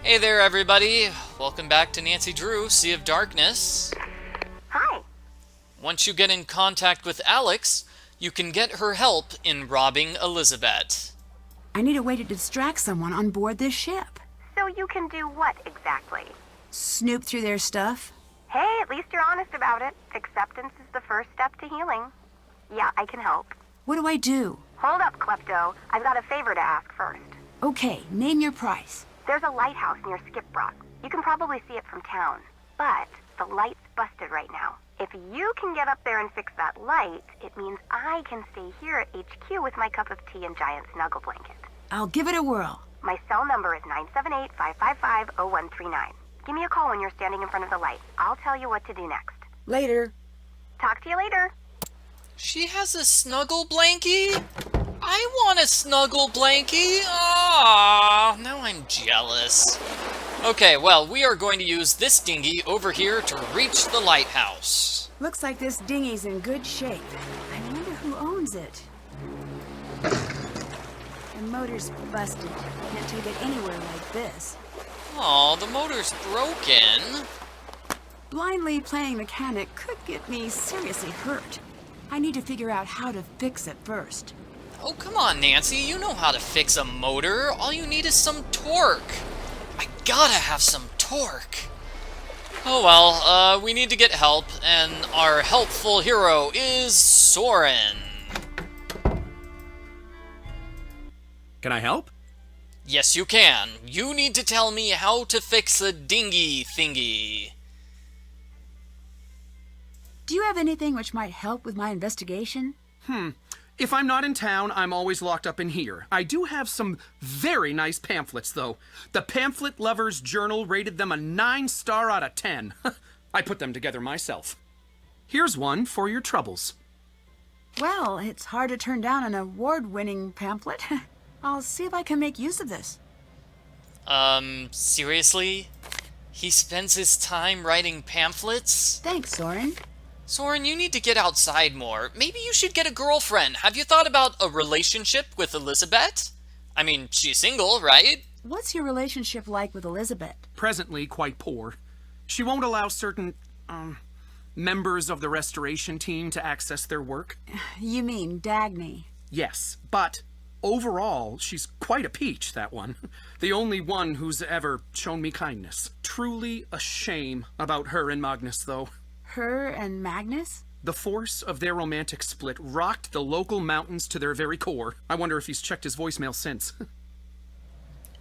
Hey there, everybody. Welcome back to Nancy Drew, Sea of Darkness. Hi. Once you get in contact with Alex, you can get her help in robbing Elisabet. I need a way to distract someone on board this ship. So you can do what exactly? Snoop through their stuff. Hey, at least you're honest about it. Acceptance is the first step to healing. Yeah, I can help. What do I do? Hold up, Klepto. I've got a favor to ask first. Okay, name your price. There's a lighthouse near Skipbrook. You can probably see it from town. But the light's busted right now. If you can get up there and fix that light, it means I can stay here at HQ with my cup of tea and giant snuggle blanket. I'll give it a whirl. My cell number is 978-555-0139. Give me a call when you're standing in front of the light. I'll tell you what to do next. Later. Talk to you later. She has a snuggle blankie? I want a snuggle blankie. Ah, now I'm jealous. Okay, well, we are going to use this dinghy over here to reach the lighthouse. Looks like this dinghy's in good shape. I wonder who owns it. The motor's busted. Can't take it anywhere like this. Aw, the motor's broken. Blindly playing mechanic could get me seriously hurt. I need to figure out how to fix it first. Oh, come on, Nancy. You know how to fix a motor. All you need is some torque. I gotta have some torque. Oh well, we need to get help, and our helpful hero is Soren. Can I help? Yes, you can. You need to tell me how to fix a dinghy thingy. Do you have anything which might help with my investigation? If I'm not in town, I'm always locked up in here. I do have some very nice pamphlets, though. The Pamphlet Lovers Journal rated them a 9-star out of 10. I put them together myself. Here's one for your troubles. Well, it's hard to turn down an award-winning pamphlet. I'll see if I can make use of this. Seriously? He spends his time writing pamphlets? Thanks, Soren. Soren, you need to get outside more. Maybe you should get a girlfriend. Have you thought about a relationship with Elisabet? I mean, she's single, right? What's your relationship like with Elisabet? Presently quite poor. She won't allow certain, members of the restoration team to access their work. You mean Dagny? Yes, but overall, she's quite a peach, that one. The only one who's ever shown me kindness. Truly a shame about her and Magnus, though. Her and Magnus? The force of their romantic split rocked the local mountains to their very core. I wonder if he's checked his voicemail since.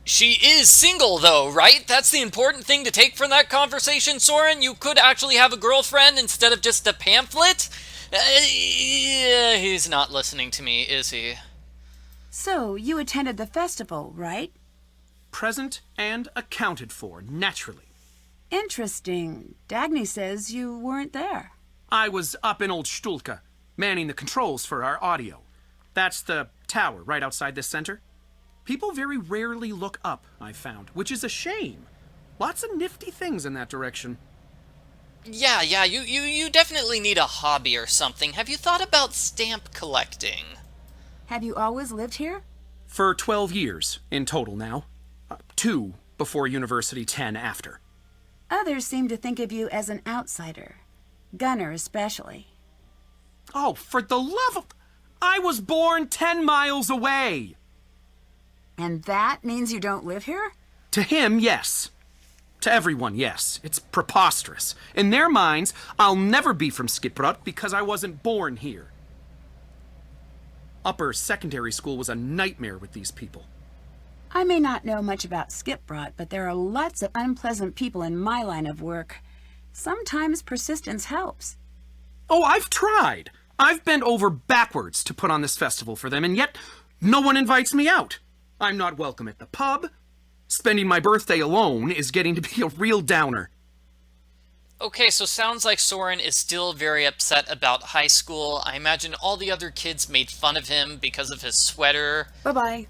She is single, though, right? That's the important thing to take from that conversation, Soren. You could actually have a girlfriend instead of just a pamphlet. He's not listening to me, is he? So, you attended the festival, right? Present and accounted for, naturally. Interesting. Dagny says you weren't there. I was up in Old Stulka, manning the controls for our audio. That's the tower right outside this center. People very rarely look up, I've found, which is a shame. Lots of nifty things in that direction. Yeah, you definitely need a hobby or something. Have you thought about stamp collecting? Have you always lived here? For 12 years in total now. 2 before university, 10 after. Others seem to think of you as an outsider. Gunner especially. Oh, for the love of... I was born 10 miles away! And that means you don't live here? To him, yes. To everyone, yes. It's preposterous. In their minds, I'll never be from Skipbrot because I wasn't born here. Upper secondary school was a nightmare with these people. I may not know much about Skipbrot, but there are lots of unpleasant people in my line of work. Sometimes persistence helps. Oh, I've tried. I've bent over backwards to put on this festival for them, and yet no one invites me out. I'm not welcome at the pub. Spending my birthday alone is getting to be a real downer. Okay, so sounds like Soren is still very upset about high school. I imagine all the other kids made fun of him because of his sweater. Bye-bye.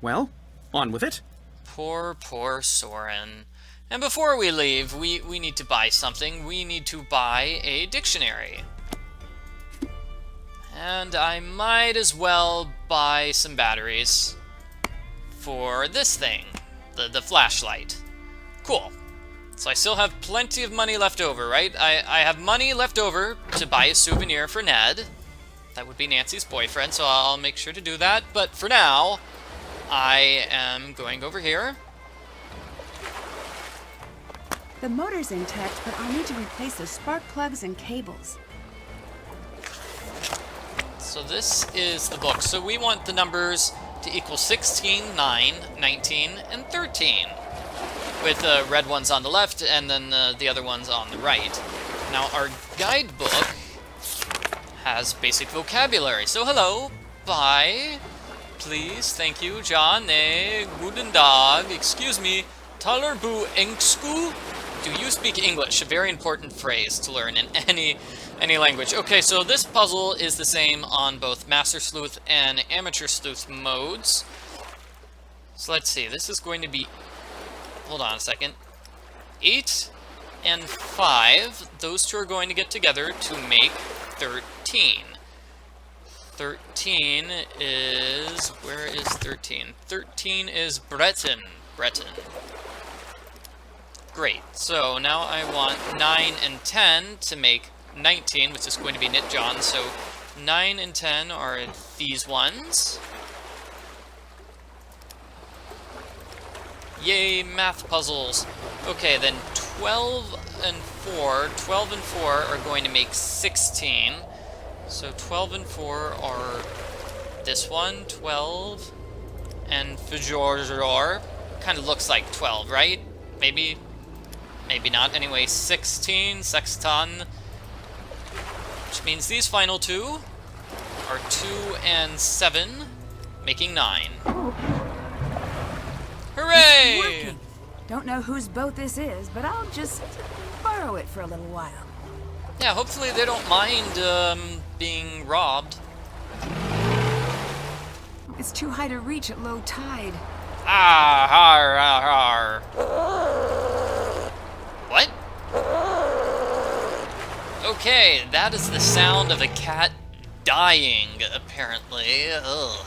Well, on with it. Poor Soren. And before we leave, we need to buy something. We need to buy a dictionary. And I might as well buy some batteries for this thing. the flashlight. Cool. So I still have plenty of money left over, right? I have money left over to buy a souvenir for Ned. That would be Nancy's boyfriend, so I'll make sure to do that. But for now, I am going over here. The motor's intact, but I'll need to replace the spark plugs and cables. So this is the book. So we want the numbers to equal 16, 9, 19, and 13. With the red ones on the left and then the other ones on the right. Now our guidebook has basic vocabulary. So hello, bye, please, thank you, John, guten Tag, excuse me, taler bu Engsku? Do you speak English? A very important phrase to learn in any language. Okay, so this puzzle is the same on both Master Sleuth and Amateur Sleuth modes. So let's see, this is going to be, hold on a second, 8 and 5, those two are going to get together to make 13. 13 is, where is 13? 13 is Breton. Great, so now I want 9 and 10 to make 19, which is going to be Knit John, so 9 and 10 are these ones. Yay, math puzzles. Okay, then 12 and 4 are going to make 16. So 12 and 4 are this one, 12, and Fjordor. Kind of looks like 12, right? Maybe not. Anyway, 16, sexton, which means these final two are 2 and 7, making 9. Hooray! It's working. Don't know whose boat this is, but I'll just borrow it for a little while. Yeah, hopefully they don't mind being robbed. It's too high to reach at low tide. Ah, har, har, har. What? Okay, that is the sound of a cat dying, apparently. Ugh.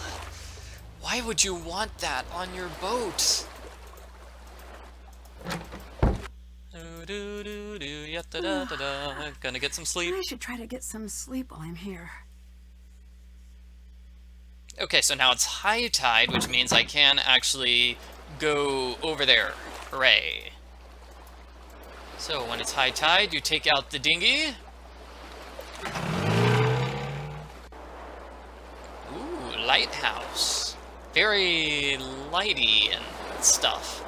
Why would you want that on your boat? Gonna get some sleep. I should try to get some sleep while I'm here. Okay, so now it's high tide, which means I can actually go over there. Hooray. So when it's high tide, you take out the dinghy. Ooh, lighthouse. Very lighty and stuff.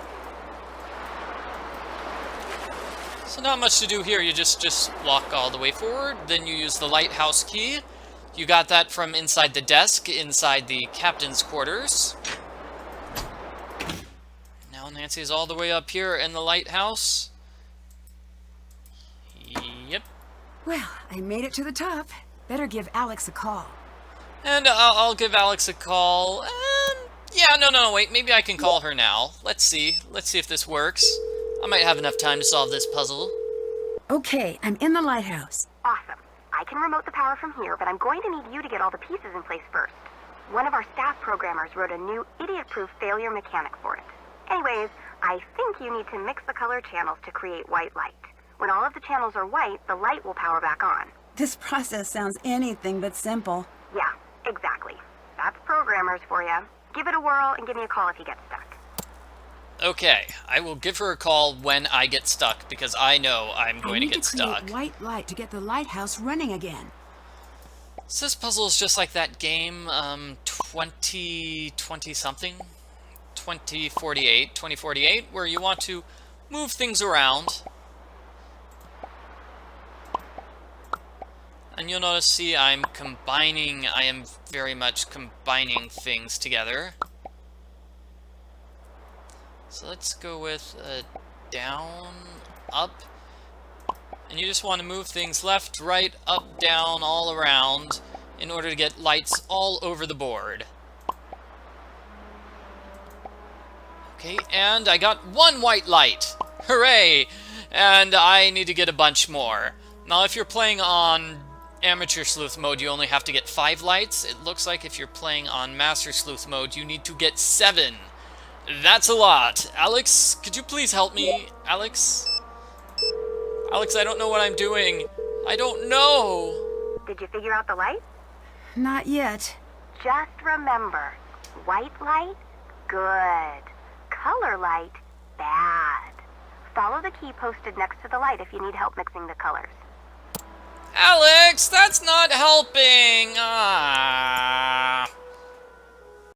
So not much to do here. You just walk all the way forward. Then you use the lighthouse key. You got that from inside the desk, inside the captain's quarters. Now Nancy's all the way up here in the lighthouse. Yep. Well, I made it to the top. Better give Alex a call. And I'll give Alex a call. Yeah, no, wait. Maybe I can call her now. Let's see. Let's see if this works. I might have enough time to solve this puzzle. Okay, I'm in the lighthouse. Awesome. I can remote the power from here, but I'm going to need you to get all the pieces in place first. One of our staff programmers wrote a new idiot-proof failure mechanic for it. Anyways, I think you need to mix the color channels to create white light. When all of the channels are white, the light will power back on. This process sounds anything but simple. Yeah, exactly. That's programmers for you. Give it a whirl and give me a call if you get stuck. Okay, I will give her a call when I get stuck, because I know I'm going to get stuck. I need to create white light to get the lighthouse running again. So this puzzle is just like that game, 20-something? 2048, where you want to move things around. And you'll notice, see, I am very much combining things together. So let's go with down, up, and you just want to move things left, right, up, down, all around in order to get lights all over the board. Okay, and I got one white light! Hooray! And I need to get a bunch more. Now if you're playing on Amateur Sleuth mode, you only have to get 5 lights. It looks like if you're playing on Master Sleuth mode, you need to get 7. That's a lot. Alex, could you please help me? Alex? Alex, I don't know what I'm doing. I don't know. Did you figure out the light? Not yet. Just remember, white light, good. Color light, bad. Follow the key posted next to the light if you need help mixing the colors. Alex, that's not helping. Ah.